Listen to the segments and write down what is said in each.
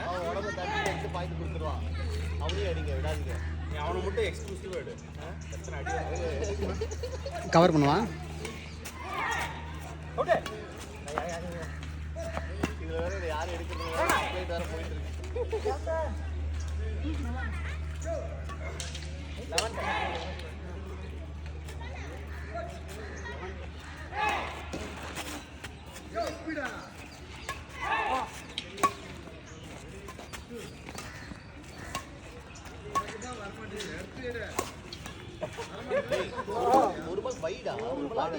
அவன் உடம்பு தட்டி எடுத்து பாய்ந்து கொடுத்துருவான். அவனையும் அடிங்க, விடாதீங்க. நீ அவனை மட்டும் எக்ஸ்க்ளூசிவாக எடு. எத்தனை அடி கவர் பண்ணுவான். இதில் வேற யாரும் எடுக்கிறது வேற போயிட்டு இருக்கு. ஒரு பால் வைடா, ஒரு பால்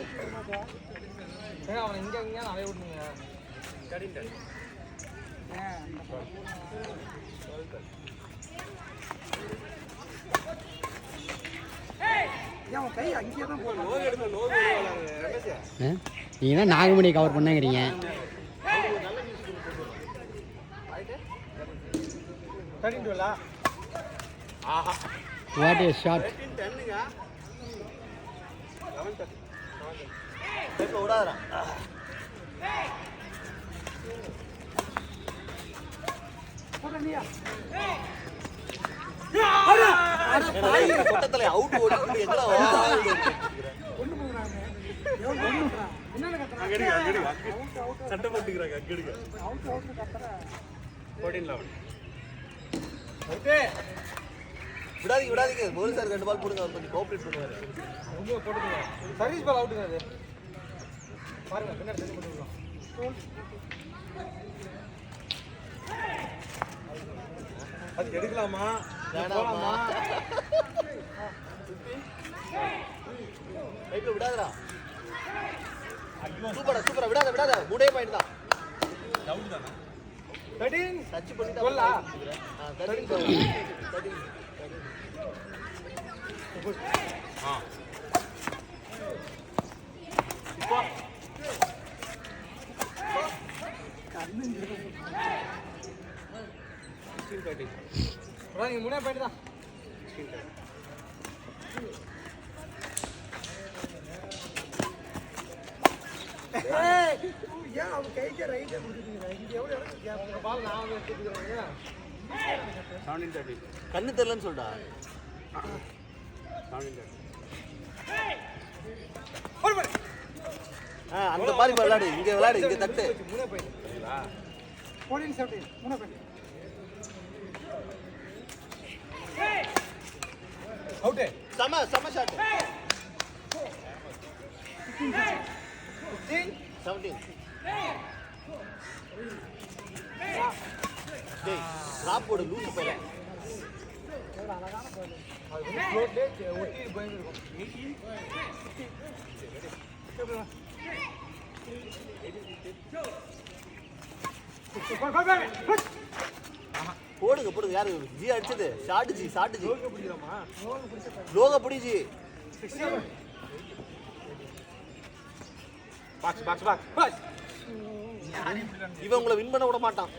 அவனை இங்கே இங்கே நிறைய விட்டுங்க. நீங்க தான் நாகமணி கவர் பண்ணுங்கிறீங்க. What is shot. விடாதா கொட்டத்தலை அவுட் ஓடி எங்களா சட்டை போட்டுக்கிறாங்க. விடாதீங்க விடாதீங்க. மோலி சார் 2 பால் போடுங்க, அவர் கொஞ்சம் கோஆபரேட் பண்ணுவாரு. போட்டுங்க சர்வீஸ் பால் அவுட்டுங்க. அது பாருங்க பின்னாடி சரி பண்ணிடலாம். அது எடுக்கலாமா வேணாமா? ரைட்ல விடாதடா. சூப்பரா சூப்பரா விடாத விடாத. 3 பாயிண்ட் தான். டவுன் தானா? கட்டிங் டச் பண்ணிட்டா கோலா. கட்டிங் கட்டிங் இப்போ நீங்க 3 பாயிண்ட் தான். ஏன் அவங்க கைக்கு ரைட்டை கொடுத்துட்டீங்க? இது எவ்வளோ இடம் பால் நான் எடுத்துக்கிறேங்க. கண்ணு தெரியலன்னு சொல்றா. அந்த மாதிரி விளையாடு, இங்க விளையாடு, இங்க தட்டு. 3 பாயிண்ட் 14-17 3 பாயிண்ட் அவுட். சம சம ஷாட். 17 டேய் டிராப் போடு லூஸ் போல. அழகான கோல். அது வந்து ஃப்ளோட்ல ஒட்டி பயந்து இருக்கும். 18 போடுங்க போடுங்க. யாரு ஜி அடிச்சது? Shot ji shot ji. லோக பிடிக்கலாமா? லோக பிடி ji. 16 box box box box. இவன் உங்களை வின் பண்ண விட மாட்டான்.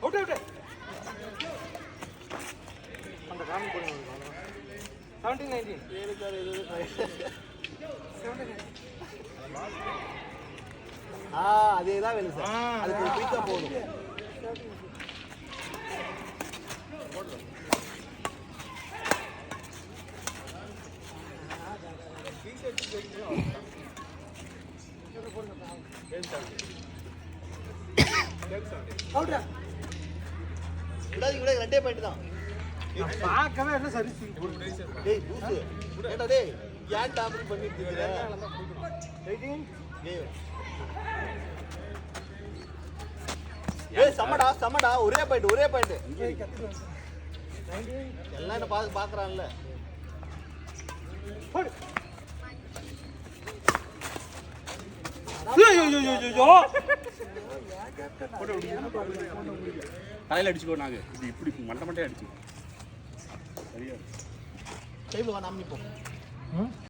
Out out. அந்த காமி போடுங்க. 17-19 ஏழுக்கார இது 17 அதேதான் வேணும் சார். அதுக்கு ஒரு குயிக்கா போகணும். விடாதீங்க விடாதீங்க. 2 பாயிண்ட் தான். பார்க்கவே என்ன சர்வீஸ். டேய் லூசு. ஏடா டேய் ஏன் டாம்பிள் பண்ணிட்டு இருக்கற? 18 டேய் ஏய் சமடா சமடா. ஒரே பாயிண்ட் ஒரே பாயிண்ட். 19 எல்லாம் என்ன பாக்குறான்ல. தலையில் அடிச்சுக்கோ. நாங்கள் இது இப்படி மண்டை மண்டையே அடிச்சு சரியா டைம்ல வா நாம் நிப்போம்.